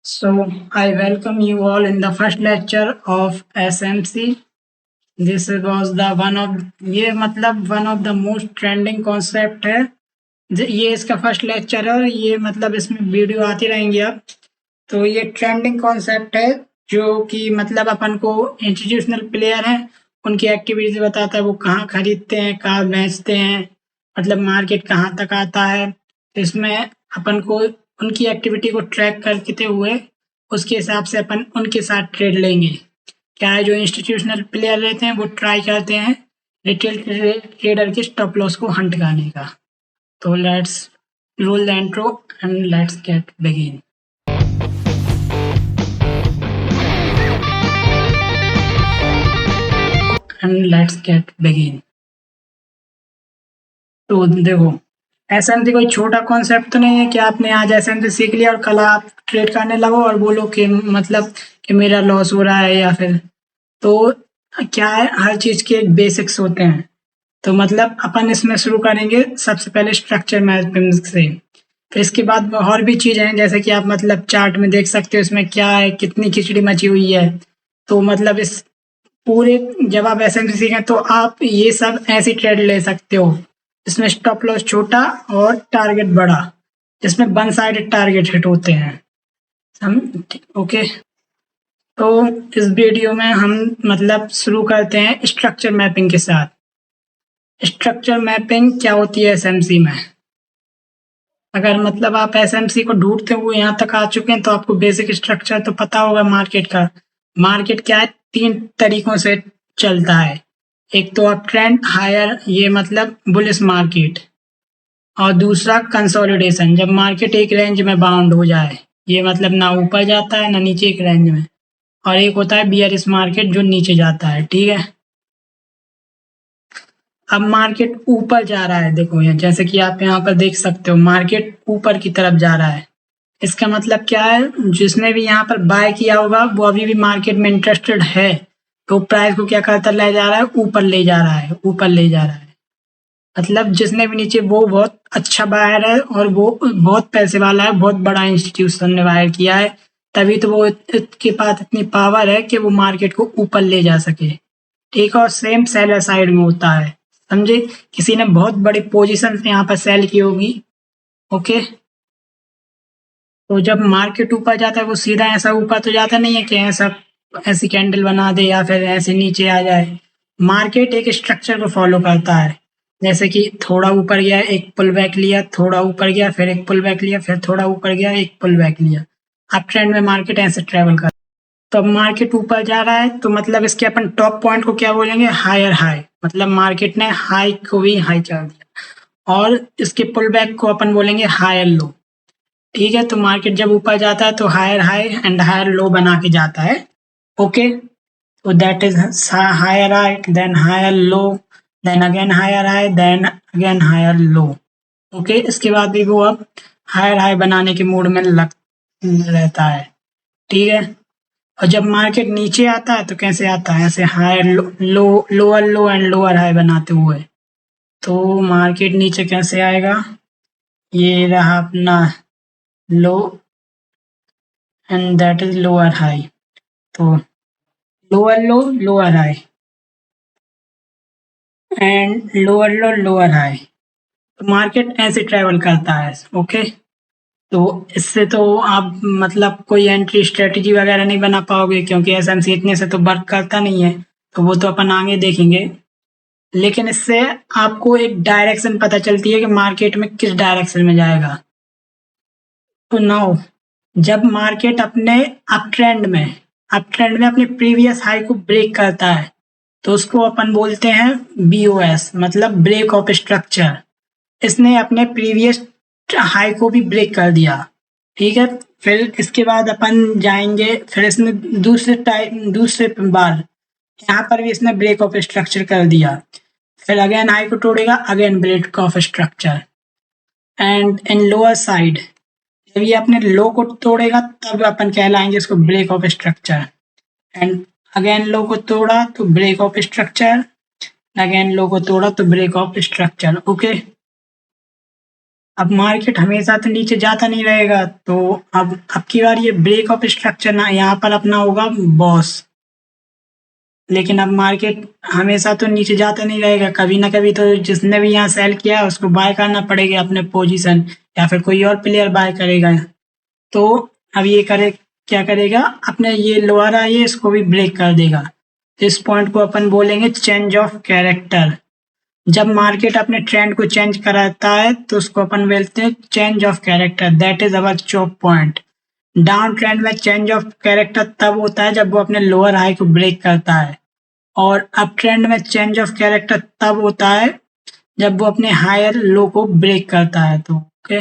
So, I welcome you all in the first lecture of SMC. This was the one of ये मतलब one of the most trending concept है। ये इसका first lecture है और ये मतलब इसमें वीडियो आती रहेंगी अब। तो ये ट्रेंडिंग कॉन्सेप्ट है जो कि मतलब अपन को इंस्टीट्यूशनल प्लेयर हैं उनकी एक्टिविटीज बताता है, वो कहाँ खरीदते हैं, कहाँ बेचते हैं, मतलब मार्केट कहाँ तक आता है। तो इसमें अपन को उनकी एक्टिविटी को ट्रैक करते हुए उसके हिसाब से अपन उनके साथ ट्रेड लेंगे। क्या है, जो इंस्टीट्यूशनल प्लेयर रहते हैं वो ट्राई करते हैं रिटेल ट्रेडर के स्टॉप लॉस को हंट करने का। तो let's roll the intro and let's get begin. And let's get begin. तो देखो, एसएमसी कोई छोटा कॉन्सेप्ट तो नहीं है कि आपने आज एसएमसी सीख लिया और कल आप ट्रेड करने लगो और बोलो कि मतलब कि मेरा लॉस हो रहा है या फिर। तो क्या है, हर चीज के एक बेसिक्स होते हैं। तो मतलब अपन इसमें शुरू करेंगे सबसे पहले स्ट्रक्चर मैपिंग से। फिर इसके बाद और भी चीजें हैं, जैसे कि आप मतलब चार्ट में देख सकते हो इसमें क्या है, कितनी खिचड़ी मची हुई है। तो मतलब इस पूरे जब आप एसएमसी सीखें तो आप ये सब ऐसी ट्रेड ले सकते हो। इसमें स्टॉप लॉस छोटा और टारगेट बड़ा, जिसमें वन साइडेड टारगेट हिट होते हैं। सम ओके। तो इस वीडियो में हम मतलब शुरू करते हैं स्ट्रक्चर मैपिंग के साथ। स्ट्रक्चर मैपिंग क्या होती है एसएमसी में? अगर मतलब आप एसएमसी को ढूंढते हुए यहाँ तक आ चुके हैं तो आपको बेसिक स्ट्रक्चर तो पता होगा मार्केट का। मार्केट क्या है, तीन तरीकों से चलता है। एक तो अप ट्रेंड हायर, ये मतलब बुलिश मार्केट। और दूसरा कंसोलिडेशन, जब मार्केट एक रेंज में बाउंड हो जाए, ये मतलब ना ऊपर जाता है ना नीचे एक रेंज में। और एक होता है बियरिश मार्केट जो नीचे जाता है, ठीक है। अब मार्केट ऊपर जा रहा है, देखो यहाँ जैसे कि आप यहाँ पर देख सकते हो मार्केट ऊपर की तरफ जा रहा है। इसका मतलब क्या है, जिसने भी यहाँ पर बाय किया होगा वो अभी भी मार्केट में इंटरेस्टेड है, तो प्राइस को क्या करता ले जा रहा है, ऊपर ले जा रहा है, ऊपर ले जा रहा है। मतलब जिसने भी नीचे, वो बहुत अच्छा बायर है और वो बहुत पैसे वाला है, बहुत बड़ा इंस्टीट्यूशन ने बायर किया है, तभी तो वो के पास इतनी पावर है कि वो मार्केट को ऊपर ले जा सके। ठीक है, और सेम सेलर साइड में होता है, समझे। किसी ने बहुत बड़ी पोजीशन से यहाँ पर सेल की होगी, ओके। तो जब मार्केट ऊपर जाता है वो सीधा ऐसा ऊपर तो जाता नहीं है कि ऐसा ऐसी कैंडल बना दे या फिर ऐसे नीचे आ जाए। मार्केट एक स्ट्रक्चर को फॉलो करता है, जैसे कि थोड़ा ऊपर गया एक पुल बैक लिया, थोड़ा ऊपर गया फिर एक पुल बैक लिया, फिर थोड़ा ऊपर गया एक पुल बैक लिया। अप ट्रेंड में मार्केट ऐसे ट्रेवल कर। तो अब मार्केट ऊपर जा रहा है तो मतलब इसके अपन टॉप पॉइंट को क्या बोलेंगे, हायर हाई। मतलब मार्केट ने हाई को भी हाई चढ़ दिया, और इसके पुल बैक को अपन बोलेंगे हायर लो। ठीक है, तो मार्केट जब ऊपर जाता है तो higher high and higher low बना के जाता है, ओके। तो that is higher high, then higher low, then again higher high, then again higher low, okay. इसके बाद भी वो अब हायर हाई बनाने के मूड में लग रहता है, ठीक है। और जब मार्केट नीचे आता है तो कैसे आता है, ऐसे higher low, lower low and lower high बनाते हुए। तो मार्केट नीचे कैसे आएगा, ये रहा अपना low and that is lower high. तो lower low lower high and lower low lower high. तो मार्केट ऐसे ट्रेवल करता है, ओके। तो इससे तो आप मतलब कोई एंट्री स्ट्रेटजी वगैरह नहीं बना पाओगे, क्योंकि एसएमसी इतने से तो वर्क करता नहीं है, तो वो तो अपन आगे देखेंगे। लेकिन इससे आपको एक डायरेक्शन पता चलती है कि मार्केट में किस डायरेक्शन में जाएगा। तो नाउ जब मार्केट अपने अप ट्रेंड में अपनी प्रीवियस हाई को ब्रेक करता है तो उसको अपन बोलते हैं बीओएस, मतलब ब्रेक ऑफ स्ट्रक्चर। इसने अपने प्रीवियस हाई को भी ब्रेक कर दिया, ठीक है। फिर इसके बाद अपन जाएंगे, फिर इसने दूसरे बार यहाँ पर भी इसने ब्रेक ऑफ स्ट्रक्चर कर दिया। फिर अगेन हाई को तोड़ेगा, again break of structure. And in lower side जब ये अपने लो को तोड़ेगा तब अपन कहलाएंगे इसको break of structure. And again low को तोड़ा तो break of structure, again low को तोड़ा तो ब्रेक ऑफ स्ट्रक्चर, ओके। अब मार्केट हमेशा तो नीचे जाता नहीं रहेगा, तो अब की बार ये ब्रेक ऑफ स्ट्रक्चर ना यहाँ पर अपना होगा बॉस। लेकिन अब मार्केट हमेशा तो नीचे जाता नहीं रहेगा, कभी ना कभी तो जिसने भी यहाँ सेल किया है उसको बाय करना पड़ेगा अपने पोजीशन, या फिर कोई और प्लेयर बाय करेगा। तो अब ये करे क्या करेगा, अपने ये लोअर है ये इसको भी ब्रेक कर देगा। इस पॉइंट को अपन बोलेंगे चेंज ऑफ कैरेक्टर। जब मार्केट अपने ट्रेंड को चेंज कराता है तो उसको अपन बोलते हैं change of character, that is our chop point. Down trend में चेंज ऑफ कैरेक्टर तब होता है जब वो अपने लोअर हाई को ब्रेक करता है, और अप ट्रेंड में चेंज ऑफ कैरेक्टर तब होता है जब वो अपने हायर लो को ब्रेक करता है। तो ओके,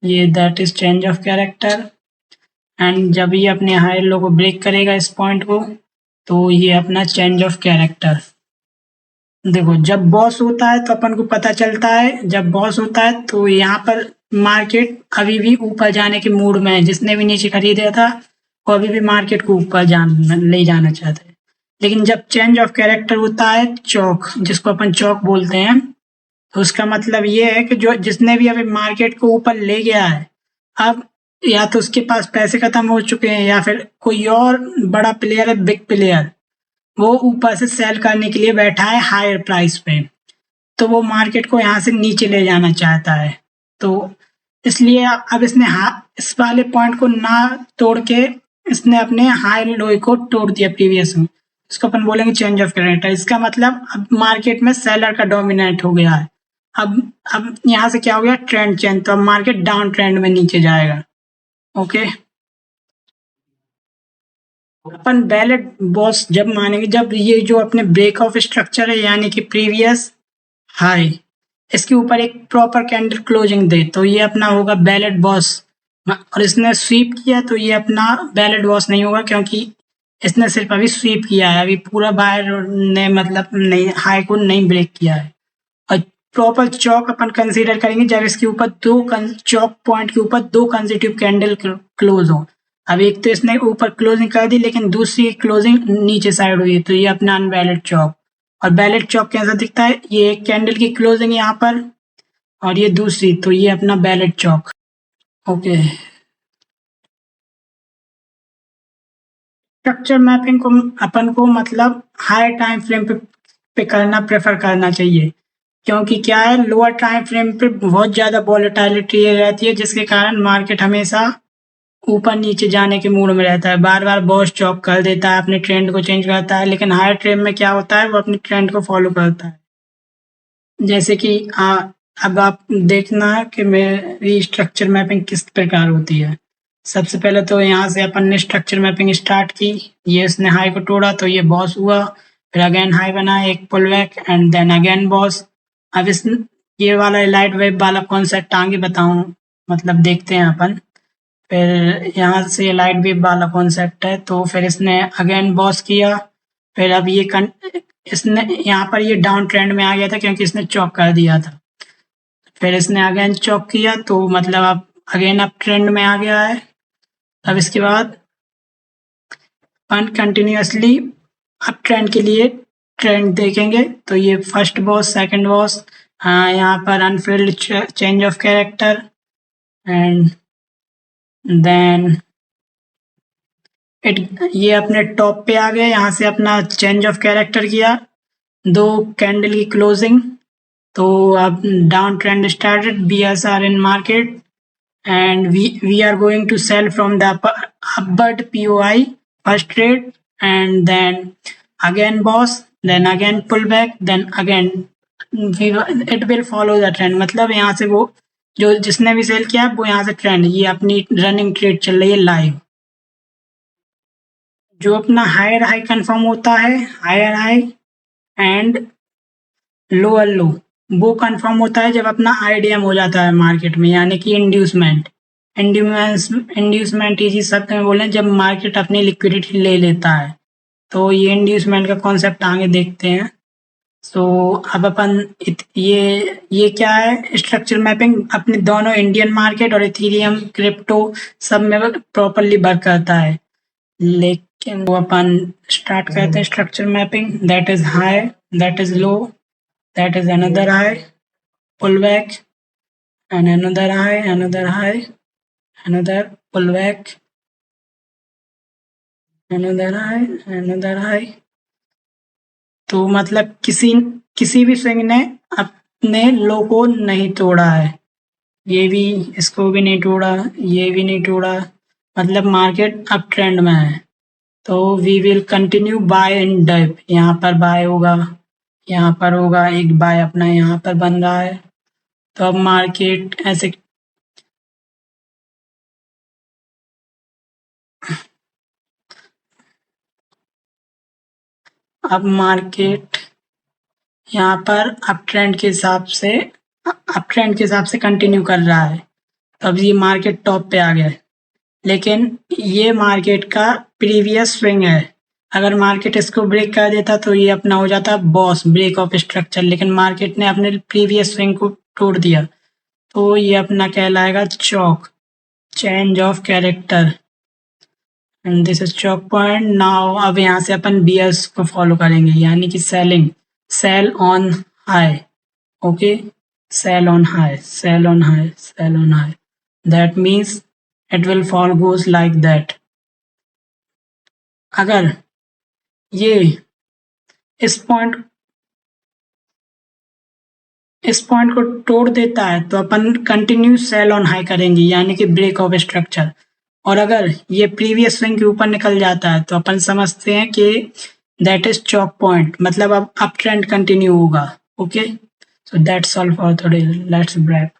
ये that is change of character. And जब ये अपने हायर लो को ब्रेक करेगा इस पॉइंट को, तो ये अपना चेंज ऑफ कैरेक्टर। देखो जब बॉस होता है तो अपन को पता चलता है, जब बॉस होता है तो यहाँ पर मार्केट अभी भी ऊपर जाने के मूड में है। जिसने भी नीचे खरीदा था वो अभी भी मार्केट को ऊपर ले जाना चाहते हैं। लेकिन जब चेंज ऑफ कैरेक्टर होता है चौक, जिसको अपन चौक बोलते हैं, तो उसका मतलब ये है कि जो जिसने भी अभी मार्केट को ऊपर ले गया है, अब या तो उसके पास पैसे खत्म हो चुके हैं या फिर कोई और बड़ा प्लेयर है, बिग प्लेयर, वो ऊपर से सेल करने के लिए बैठा है हायर प्राइस पे, तो वो मार्केट को यहाँ से नीचे ले जाना चाहता है। तो इसलिए अब इसने इस वाले पॉइंट को ना तोड़ के इसने अपने हाई लो को तोड़ दिया प्रीवियस में। इसको अपन बोलेंगे चेंज ऑफ कैरेक्टर। इसका मतलब अब मार्केट में सेलर का डोमिनेट हो गया है। अब यहाँ से क्या हो गया, ट्रेंड चेंज, तो अब मार्केट डाउन ट्रेंड में नीचे जाएगा। ओके, अपन बैलेट बॉस जब मानेंगे जब ये जो अपने ब्रेक ऑफ स्ट्रक्चर है यानी कि प्रीवियस हाई, इसके ऊपर एक प्रॉपर कैंडल क्लोजिंग दे तो ये अपना होगा बैलेट बॉस। और इसने स्वीप किया तो ये अपना बैलेट बॉस नहीं होगा, क्योंकि इसने सिर्फ अभी स्वीप किया है, अभी पूरा बायर ने मतलब नहीं हाई को नहीं ब्रेक किया है। और प्रॉपर चौक अपन कंसीडर करेंगे जब इसके ऊपर चौक पॉइंट के ऊपर दो कंसेक्यूटिव कैंडल क्लोज हो। अब एक तो इसने ऊपर क्लोजिंग कर दी लेकिन दूसरी क्लोजिंग नीचे साइड हुई, तो ये अपना अनवैलिड चौक। और बैलेट चौक कैसा दिखता है, ये एक कैंडल की क्लोजिंग यहाँ पर और ये दूसरी, तो ये अपना बैलेट चौक। ओके, स्ट्रक्चर मैपिंग को अपन को मतलब हाई टाइम फ्रेम पे करना प्रेफर करना चाहिए, क्योंकि क्या है लोअर टाइम फ्रेम पे बहुत ज़्यादा वॉलेटिलिटी रहती है, जिसके कारण मार्केट हमेशा ऊपर नीचे जाने के मूड में रहता है, बार बार बॉस चॉक कर देता है, अपने ट्रेंड को चेंज करता है। लेकिन हायर ट्रेंड में क्या होता है, वो अपने ट्रेंड को फॉलो करता है। जैसे कि अब आप देखना कि मेरी स्ट्रक्चर मैपिंग किस प्रकार होती है। सबसे पहले तो यहाँ से अपन ने स्ट्रक्चर मैपिंग स्टार्ट की, ये इसने हाई को तोड़ा तो ये बॉस हुआ, फिर अगेन हाई बना, एक pull back and then again boss. अब इस ये वाला लाइट वेव वाला कॉन्सेप्ट आगे बताऊँ, मतलब देखते हैं अपन। फिर यहाँ से लाइट वेव वाला कॉन्सेप्ट है, तो फिर इसने अगेन बॉस किया, फिर अब ये इसने यहाँ पर ये डाउन ट्रेंड में आ गया था क्योंकि इसने चॉक कर दिया था। फिर इसने अगेन चॉक किया तो मतलब अब अगेन अप ट्रेंड में आ गया है। अब इसके बाद अपन कंटिन्यूसली अप ट्रेंड के लिए ट्रेंड देखेंगे, तो ये फर्स्ट बॉस, सेकंड बॉस, यहाँ पर unfilled change of character and then ये अपने टॉप पे आ गए, यहाँ से अपना चेंज ऑफ कैरेक्टर किया, दो कैंडल की क्लोजिंग, तो अब down trend started, bears are in market and we are going to sell from the upward POI first trade, and then again boss, then again pull back, then again it will follow the trend। मतलब यहाँ से वो जो जिसने भी cell किया वो यहाँ से ट्रेंड, ये अपनी रनिंग ट्रेड चल रही है लाइव। जो अपना हायर हाई कंफर्म होता है, higher high and lower low, वो कंफर्म होता है जब अपना आईडीएम हो जाता है मार्केट में, यानी कि इंड्यूसमेंट। इंड्यूसमेंट इसी शब्द में बोले जब मार्केट अपनी लिक्विडिटी ले लेता है, तो ये इंड्यूसमेंट का कॉन्सेप्ट आगे देखते हैं। सो अब अपन ये क्या है, स्ट्रक्चर मैपिंग अपने दोनों इंडियन मार्केट और इथेरियम क्रिप्टो सब में प्रॉपरली वर्क करता है। लेकिन वो अपन स्टार्ट करते हैं structure mapping, that is high, that is low, that is another high, pull back, and another high, another pullback, another high. तो मतलब किसी भी स्विंग ने अपने लो को नहीं तोड़ा है, ये भी इसको भी नहीं तोड़ा, ये भी नहीं तोड़ा, मतलब मार्केट अप ट्रेंड में है। तो we will continue buy in dip, यहाँ पर बाय होगा, यहाँ पर होगा, एक बाय अपना यहाँ पर बन रहा है। तो अब मार्केट ऐसे अब मार्केट यहाँ पर अप ट्रेंड के हिसाब से कंटिन्यू कर रहा है। तो अब ये मार्केट टॉप पे आ गया है, लेकिन ये मार्केट का प्रीवियस स्विंग है। अगर मार्केट इसको ब्रेक कर देता तो ये अपना हो जाता बॉस ब्रेक ऑफ स्ट्रक्चर, लेकिन मार्केट ने अपने प्रीवियस स्विंग को तोड़ दिया, तो ये अपना कहलाएगा choch, change of character, and this is choch point. Now अब यहाँ से अपन बियर्स को फॉलो करेंगे, यानी कि sell on high, okay, sell on high, that means it will fall goes like that। अगर ये इस पॉइंट को तोड़ देता है तो अपन कंटिन्यू सेल ऑन हाई करेंगे, यानी कि ब्रेक ऑफ स्ट्रक्चर। और अगर ये प्रीवियस स्विंग के ऊपर निकल जाता है तो अपन समझते हैं कि दैट इज चॉक पॉइंट, मतलब अब अप ट्रेंड कंटिन्यू होगा। Okay, so that's all for today, let's break.